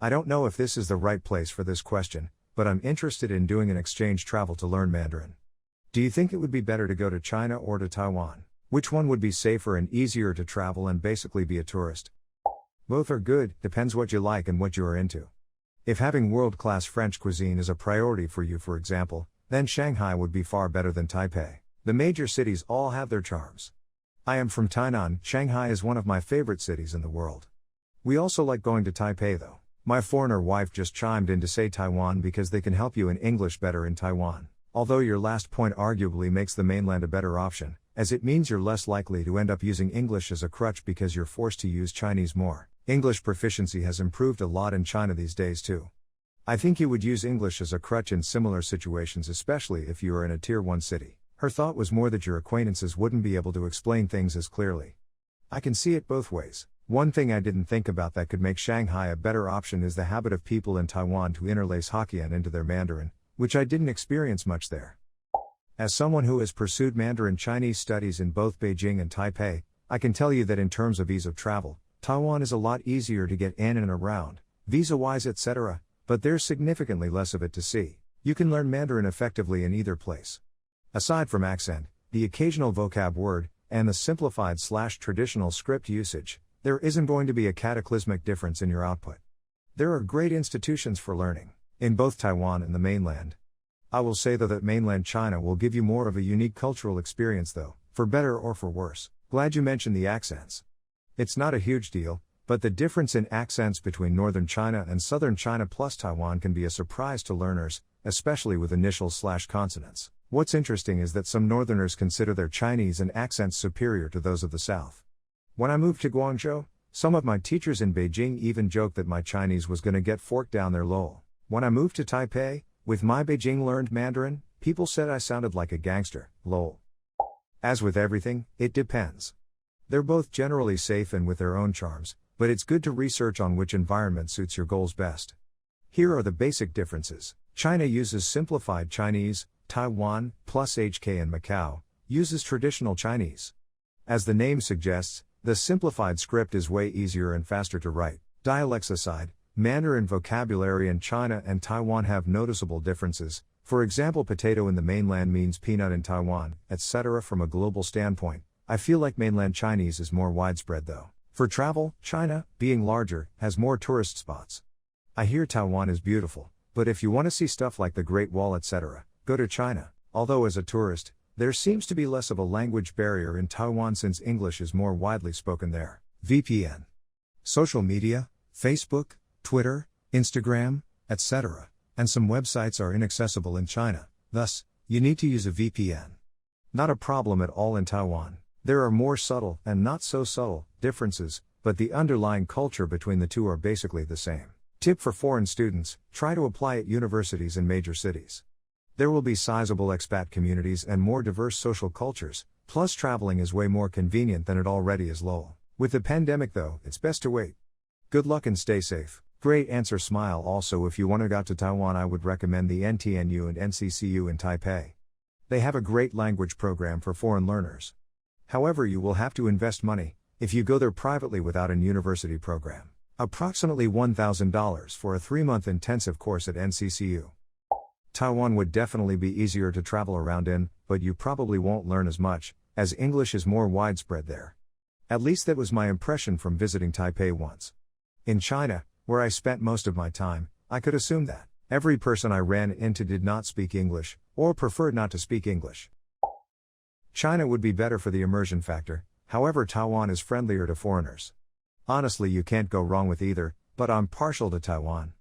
I don't know if this is the right place for this question, but I'm interested in doing an exchange travel to learn Mandarin. Do you think it would be better to go to China or to Taiwan? Which one would be safer and easier to travel and basically be a tourist? Both are good, depends what you like and what you are into. If having world-class French cuisine is a priority for you, for example, then Shanghai would be far better than Taipei. The major cities all have their charms. I am from Tainan. Shanghai is one of my favorite cities in the world. We also like going to Taipei though. My foreigner wife just chimed in to say Taiwan because they can help you in English better in Taiwan. Although your last point arguably makes the mainland a better option, as it means you're less likely to end up using English as a crutch because you're forced to use Chinese more. English proficiency has improved a lot in China these days too. I think you would use English as a crutch in similar situations, especially if you are in a Tier 1 city. Her thought was more that your acquaintances wouldn't be able to explain things as clearly. I can see it both ways. One thing I didn't think about that could make Shanghai a better option is the habit of people in Taiwan to interlace Hokkien into their Mandarin, which I didn't experience much there. As someone who has pursued Mandarin Chinese studies in both Beijing and Taipei, I can tell you that in terms of ease of travel, Taiwan is a lot easier to get in and around, visa-wise etc., but there's significantly less of it to see. You can learn Mandarin effectively in either place. Aside from accent, the occasional vocab word, and the simplified/traditional script usage, there isn't going to be a cataclysmic difference in your output. There are great institutions for learning, in both Taiwan and the mainland. I will say though that mainland China will give you more of a unique cultural experience though, for better or for worse. Glad you mentioned the accents. It's not a huge deal, but the difference in accents between northern China and southern China plus Taiwan can be a surprise to learners, especially with initials/consonants. What's interesting is that some northerners consider their Chinese and accents superior to those of the south. When I moved to Guangzhou, some of my teachers in Beijing even joked that my Chinese was gonna get forked down their lol. When I moved to Taipei, with my Beijing learned Mandarin, people said I sounded like a gangster, lol. As with everything, it depends. They're both generally safe and with their own charms, but it's good to research on which environment suits your goals best. Here are the basic differences. China uses simplified Chinese, Taiwan, plus HK and Macau, uses traditional Chinese. As the name suggests, the simplified script is way easier and faster to write. Dialects aside, Mandarin vocabulary in China and Taiwan have noticeable differences. For example, potato in the mainland means peanut in Taiwan, etc. From a global standpoint, I feel like mainland Chinese is more widespread though. For travel, China, being larger, has more tourist spots. I hear Taiwan is beautiful, but if you want to see stuff like the Great Wall etc., go to China. Although as a tourist, there seems to be less of a language barrier in Taiwan since English is more widely spoken there. VPN. Social media, Facebook, Twitter, Instagram, etc., and some websites are inaccessible in China, thus, you need to use a VPN. Not a problem at all in Taiwan. There are more subtle, and not so subtle, differences, but the underlying culture between the two are basically the same. Tip for foreign students, try to apply at universities in major cities. There will be sizable expat communities and more diverse social cultures, plus traveling is way more convenient than it already is lol. With the pandemic though, it's best to wait. Good luck and stay safe. Great answer smile. Also if you want to go to Taiwan I would recommend the NTNU and NCCU in Taipei. They have a great language program for foreign learners. However you will have to invest money, if you go there privately without an university program. Approximately $1,000 for a 3-month intensive course at NCCU. Taiwan would definitely be easier to travel around in, but you probably won't learn as much, as English is more widespread there. At least that was my impression from visiting Taipei once. In China, where I spent most of my time, I could assume that every person I ran into did not speak English, or preferred not to speak English. China would be better for the immersion factor, however Taiwan is friendlier to foreigners. Honestly you can't go wrong with either, but I'm partial to Taiwan.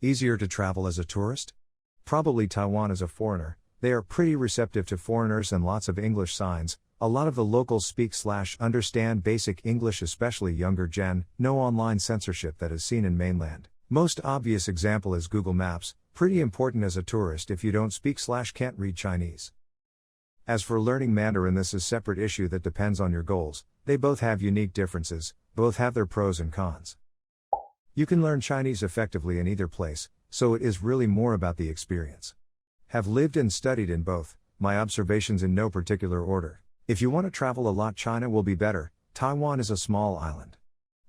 Easier to travel as a tourist? Probably Taiwan as a foreigner. They are pretty receptive to foreigners and lots of English signs. A lot of the locals speak/understand basic English, especially younger gen, no online censorship that is seen in mainland. Most obvious example is Google Maps, pretty important as a tourist if you don't speak/can't read Chinese. As for learning Mandarin, this is a separate issue that depends on your goals. They both have unique differences, both have their pros and cons. You can learn Chinese effectively in either place, so it is really more about the experience. Have lived and studied in both, my observations in no particular order. If you want to travel a lot, China will be better. Taiwan is a small island.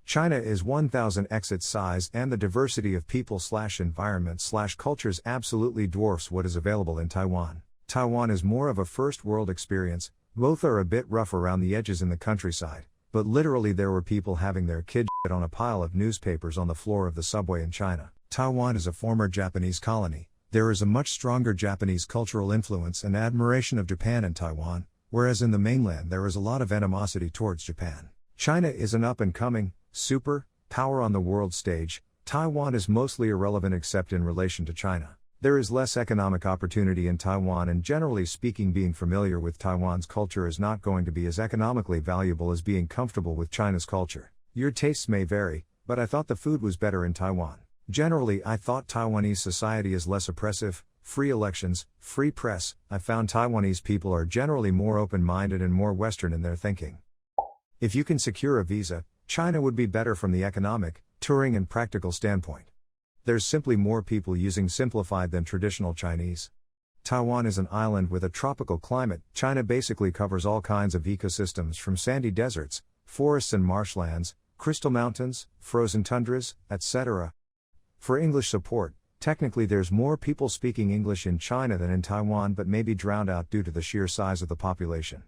China is 1,000x its size, and the diversity of people/environment/cultures absolutely dwarfs what is available in Taiwan. Taiwan is more of a first world experience. Both are a bit rough around the edges in the countryside, but literally there were people having their kid shit on a pile of newspapers on the floor of the subway in China. Taiwan is a former Japanese colony. There is a much stronger Japanese cultural influence and admiration of Japan in Taiwan, whereas in the mainland there is a lot of animosity towards Japan. China is an up-and-coming, super power on the world stage. Taiwan is mostly irrelevant except in relation to China. There is less economic opportunity in Taiwan, and generally speaking, being familiar with Taiwan's culture is not going to be as economically valuable as being comfortable with China's culture. Your tastes may vary, but I thought the food was better in Taiwan. Generally, I thought Taiwanese society is less oppressive, free elections, free press. I found Taiwanese people are generally more open-minded and more Western in their thinking. If you can secure a visa, China would be better from the economic, touring and practical standpoint. There's simply more people using simplified than traditional Chinese. Taiwan is an island with a tropical climate. China basically covers all kinds of ecosystems, from sandy deserts, forests and marshlands, crystal mountains, frozen tundras, etc. For English support, technically there's more people speaking English in China than in Taiwan, but may be drowned out due to the sheer size of the population.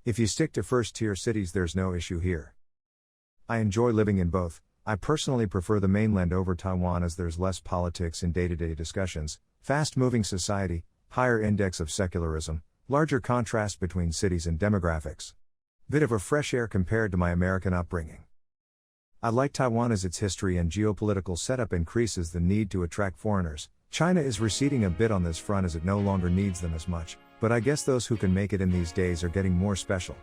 If you stick to first-tier cities, there's no issue here. I enjoy living in both. I personally prefer the mainland over Taiwan as there's less politics in day-to-day discussions, fast-moving society, higher index of secularism, larger contrast between cities and demographics. Bit of a fresh air compared to my American upbringing. I like Taiwan as its history and geopolitical setup increases the need to attract foreigners. China is receding a bit on this front as it no longer needs them as much, but I guess those who can make it in these days are getting more special.